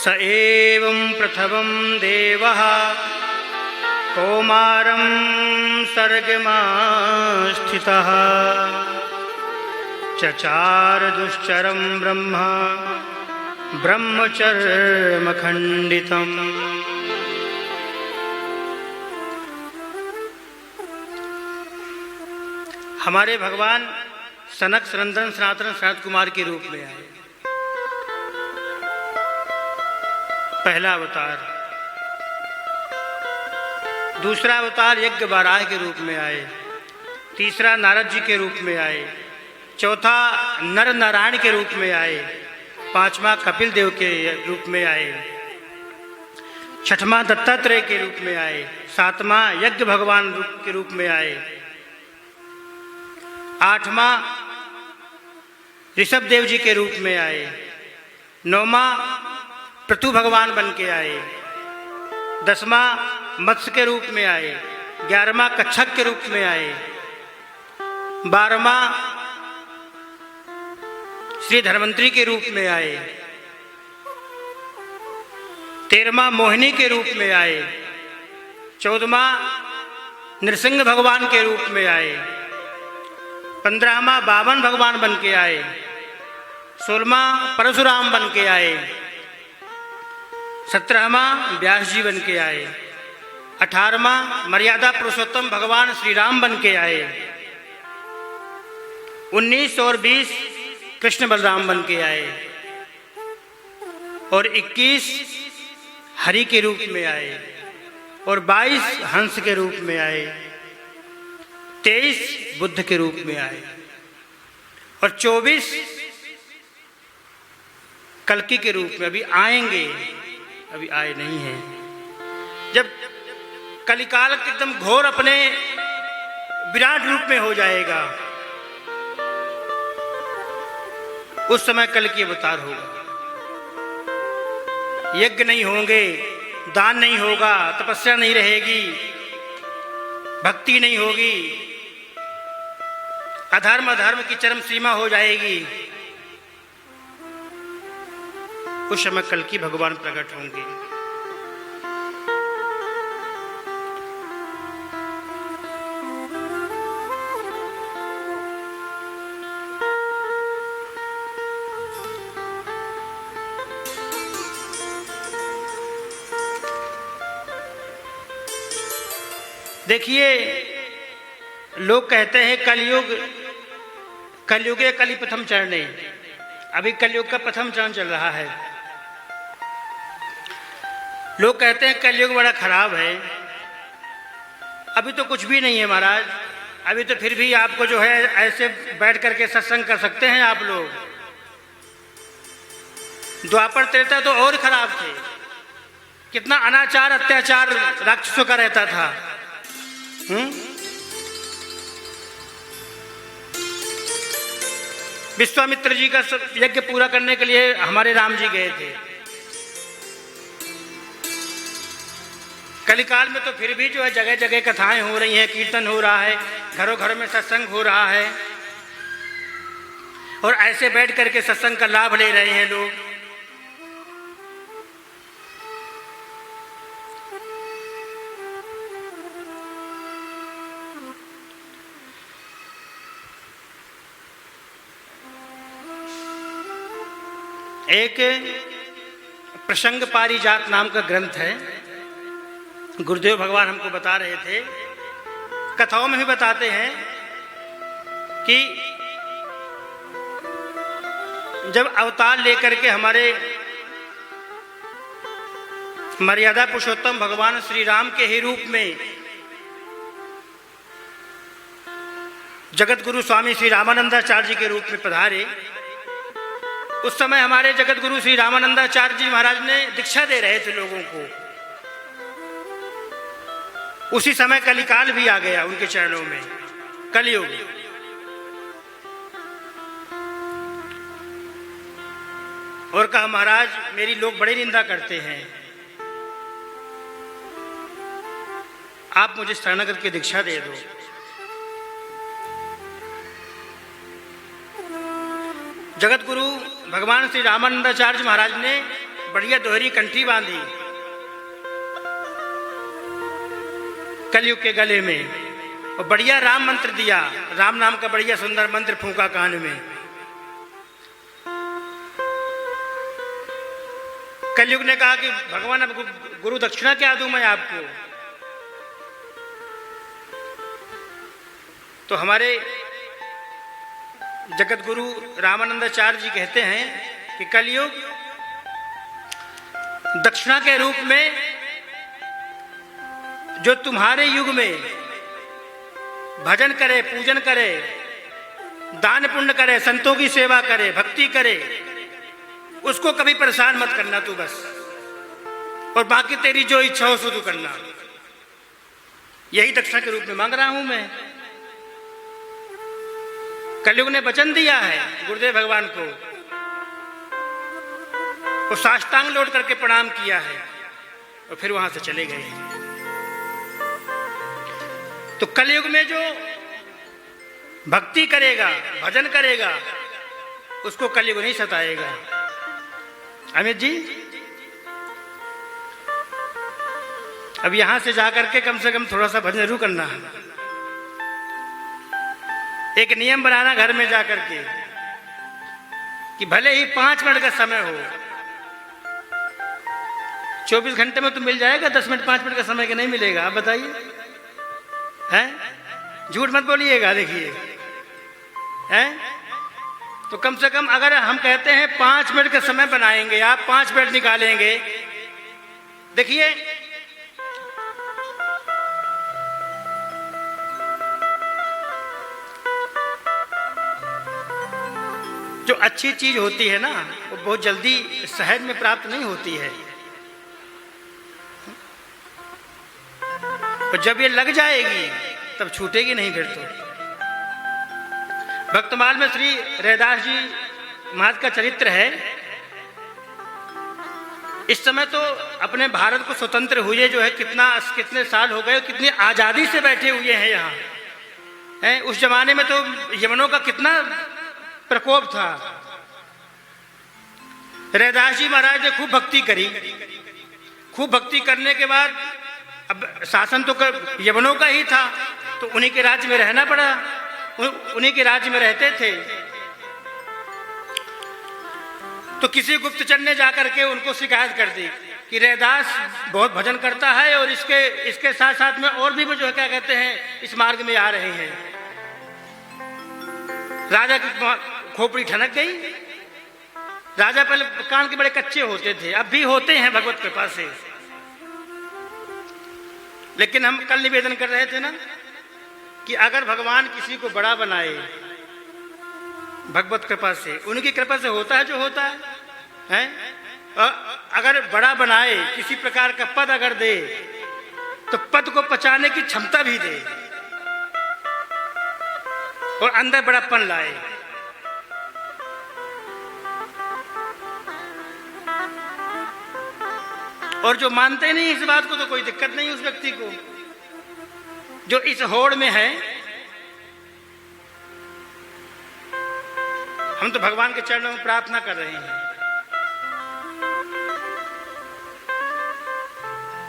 स एवं प्रथमं देवः कौमारं सर्गमास्थितः चचार दुश्चरं ब्रह्म ब्रह्मचर्मखण्डितम्। हमारे भगवान सनक सनंदन सनातन सनत कुमार के रूप में आए। पहला अवतार। दूसरा अवतार यज्ञ वाराह के रूप में आए। तीसरा नारद जी के रूप में आए। चौथा नर नारायण के रूप में आए। पांचवा कपिल देव के रूप में आए। छठवां दत्तात्रेय के रूप में आए। सातवां यज्ञ भगवान के रूप में आए। आठवां ऋषभ देव जी के रूप में आए। नौवां पृथु भगवान बन के आए। 10वां मत्स्य के रूप में आए। 11वां कच्छप के रूप में आए। 12वां श्री धन्वंतरी के रूप में आए। 13वां मोहिनी के रूप में आए। 14वां नृसिंह भगवान के रूप में आए। 15वां बावन भगवान बन के आए। 16वां परशुराम बन के आए। 17वां व्यास जी बन के आए। 18वां मर्यादा पुरुषोत्तम भगवान श्री राम बन के आए। 19 और 20 कृष्ण बलराम बन के आए। और 21 हरि के रूप में आए। और 22 हंस के रूप में आए। 23 बुद्ध के रूप में आए। और 24 कल्कि के रूप में अभी आएंगे, अभी आए नहीं हैं। जब कलिकाल एकदम घोर अपने विराट रूप में हो जाएगा, उस समय कल्कि अवतार होगा। यज्ञ नहीं होंगे, दान नहीं होगा, तपस्या नहीं रहेगी, भक्ति नहीं होगी, अधर्म अधर्म की चरम सीमा हो जाएगी। उस समय कल्कि भगवान प्रकट होंगे। देखिए, लोग कहते हैं कलयुगे कलि प्रथम चरणे। अभी कलयुग का प्रथम चरण चल रहा है। लोग कहते हैं कलयुग बड़ा खराब है। अभी तो कुछ भी नहीं है महाराज। अभी तो फिर भी आपको जो है ऐसे बैठ करके सत्संग कर सकते हैं आप लोग। द्वापर त्रेता तो और खराब थे। कितना अनाचार अत्याचार राक्षसों का रहता था। विश्वामित्र जी का यज्ञ पूरा करने के लिए हमारे राम जी गए थे। कलिकाल में तो फिर भी जो है जगह जगह कथाएं हो रही हैं, कीर्तन हो रहा है, घरों घरों में सत्संग हो रहा है। और ऐसे बैठ करके सत्संग का लाभ ले रहे हैं लोग। एक प्रसंग पारिजात नाम का ग्रंथ है। गुरुदेव भगवान हमको बता रहे थे, कथाओं में भी बताते हैं कि जब अवतार लेकर के हमारे मर्यादा पुरुषोत्तम भगवान श्री राम के ही रूप में जगत गुरु स्वामी श्री रामानंदाचार्य जी के रूप में पधारे, उस समय हमारे जगत गुरु श्री रामानंदाचार्य जी महाराज ने दीक्षा दे रहे थे लोगों को। उसी समय कलिकाल भी आ गया उनके चरणों में, कलयुग। और कहा, महाराज मेरी लोग बड़ी निंदा करते हैं, आप मुझे शरणागत की दीक्षा दे दो। जगत गुरु भगवान श्री रामानंदाचार्य महाराज ने बढ़िया दोहरी कंठी बांधी कलयुग के गले में, और बढ़िया राम मंत्र दिया, राम नाम का बढ़िया सुंदर मंत्र फूंका कान में। कलयुग ने कहा कि भगवान अब गुरु दक्षिणा क्या दूं मैं आपको। तो हमारे जगत गुरु रामानंदाचार्य जी कहते हैं कि कलयुग दक्षिणा के रूप में जो तुम्हारे युग में भजन करे, पूजन करे, दान पुण्य करे, संतों की सेवा करे, भक्ति करे, उसको कभी परेशान मत करना तू बस, और बाकी तेरी जो इच्छा हो सो तू करना। यही दक्षिणा के रूप में मांग रहा हूं मैं। कलयुग ने वचन दिया है गुरुदेव भगवान को, वो साष्टांग लौट करके प्रणाम किया है और फिर वहां से चले गए। तो कलयुग में जो भक्ति करेगा, भजन करेगा, उसको कलयुग नहीं सताएगा। अमित जी, अब यहां से जाकर के कम से कम थोड़ा सा भजन जरूर करना है। एक नियम बनाना घर में जाकर के कि भले ही 5 मिनट का समय हो, 24 घंटे में तो मिल जाएगा, 10 मिनट 5 मिनट का समय के नहीं मिलेगा। आप बताइए, हैं? झूठ मत बोलिएगा। देखिए, हैं? तो कम से कम अगर हम कहते हैं 5 मिनट का समय बनाएंगे, आप 5 मिनट निकालेंगे। देखिए, जो अच्छी चीज होती है ना, वो बहुत जल्दी सहज में प्राप्त नहीं होती है, और जब ये लग जाएगी तब छूटेगी नहीं फिर तो। भक्तमाल में श्री रैदास जी महाराज का चरित्र है। इस समय तो अपने भारत को स्वतंत्र हुए जो है कितने साल हो गए, कितनी आजादी से बैठे हुए हैं यहाँ, हैं? उस जमाने में तो यमनों का कितना प्रकोप था। रैदास जी महाराज ने खूब भक्ति करी। खूब भक्ति करने के बाद अब शासन तो यवनों का ही था, तो उन्हीं के राज्य में रहना पड़ा, उन्हीं के राज्य में रहते थे। तो किसी गुप्तचर ने जाकर के उनको शिकायत कर दी कि रैदास बहुत भजन करता है और इसके साथ साथ में और भी वो जो है क्या कहते हैं इस मार्ग में आ रहे हैं। राजा की खोपड़ी ठनक गई। राजा पहले कान के बड़े कच्चे होते थे, अब भी होते हैं भगवत कृपा से, लेकिन हम कल निवेदन कर रहे थे ना कि अगर भगवान किसी को बड़ा बनाए भगवत कृपा से, उनकी कृपा से होता है जो होता है, हैं? अगर बड़ा बनाए, किसी प्रकार का पद अगर दे, तो पद को पचाने की क्षमता भी दे और अंदर बड़ापन लाए। और जो मानते नहीं इस बात को, तो कोई दिक्कत नहीं उस व्यक्ति को। जो इस होड़ में है, हम तो भगवान के चरणों में प्रार्थना कर रहे हैं।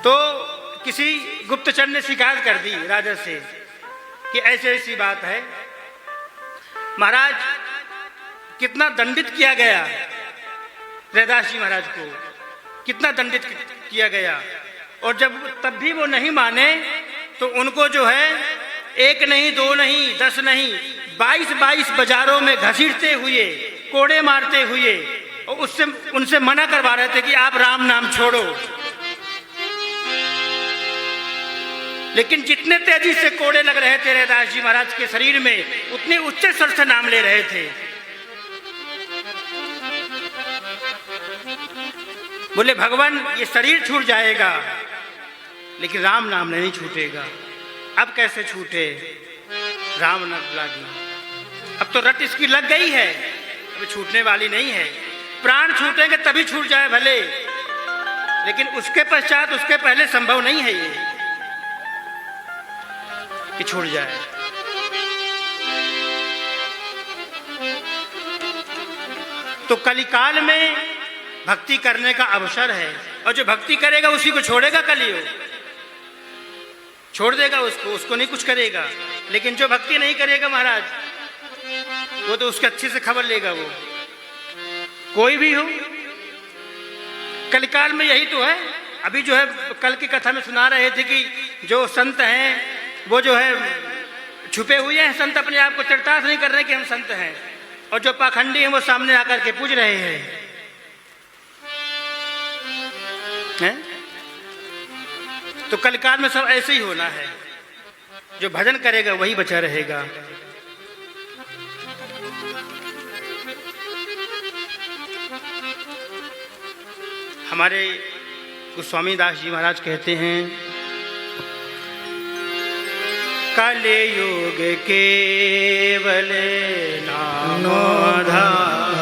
तो किसी गुप्तचर ने शिकायत कर दी राजा से कि ऐसी ऐसी बात है। महाराज कितना दंडित किया गया, रैदास जी महाराज को कितना दंडित किया गया, और जब तब भी वो नहीं माने तो उनको जो है 1 नहीं 2 नहीं 10 नहीं 22 बाजारों में घसीटते हुए, कोड़े मारते हुए, और उनसे मना करवा रहे थे कि आप राम नाम छोड़ो। लेकिन जितने तेजी से कोड़े लग रहे थे रैदास जी महाराज के शरीर में, उतने उच्च स्वर से नाम ले रहे थे। बोले भगवान ये शरीर छूट जाएगा लेकिन राम नाम नहीं छूटेगा। अब कैसे छूटे? राम नाम लगना, अब तो रट इसकी लग गई है, अब छूटने वाली नहीं है। प्राण छूटेंगे तभी छूट जाए भले, लेकिन उसके पश्चात, उसके पहले संभव नहीं है ये कि छूट जाए। तो कलिकाल में भक्ति करने का अवसर है, और जो भक्ति करेगा उसी को छोड़ेगा कलियुग, छोड़ देगा उसको नहीं कुछ करेगा। लेकिन जो भक्ति नहीं करेगा महाराज, वो तो उसके अच्छे से खबर लेगा, वो कोई भी हो। कलिकाल में यही तो है। अभी जो है कल की कथा में सुना रहे थे कि जो संत हैं वो जो है छुपे हुए हैं, संत अपने आप को चरितार्थ नहीं कर रहे कि हम संत हैं, और जो पाखंडी हैं वो सामने आकर के पूज रहे हैं। तो कलिकाल में सब ऐसे ही होना है, जो भजन करेगा वही बचा रहेगा। हमारे गोस्वामी दास जी महाराज कहते हैं, कलियुग केवल नामोधार,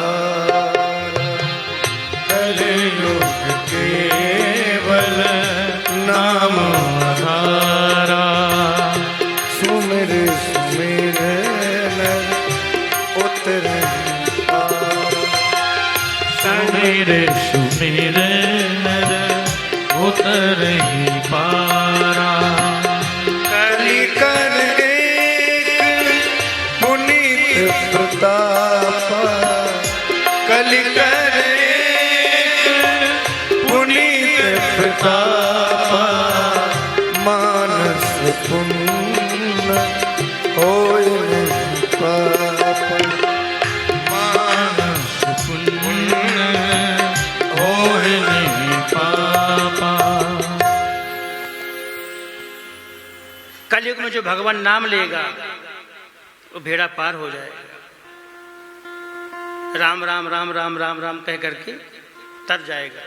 कलियुग केवल नामधारा, सुमिर सुमिर नर उतरे पार, सुमिर सुमिर नर उतरे पारा। कलि कर एक पुनीत प्रताप, कलि कर पुनीत प्रताप, मानस पुण्य होय नहीं पाप, मानस पुण्य होय नहीं पापा। कलयुग में जो भगवान नाम लेगा वो भेड़ा पार हो जाएगा। राम राम राम राम राम राम कह करके तर जाएगा।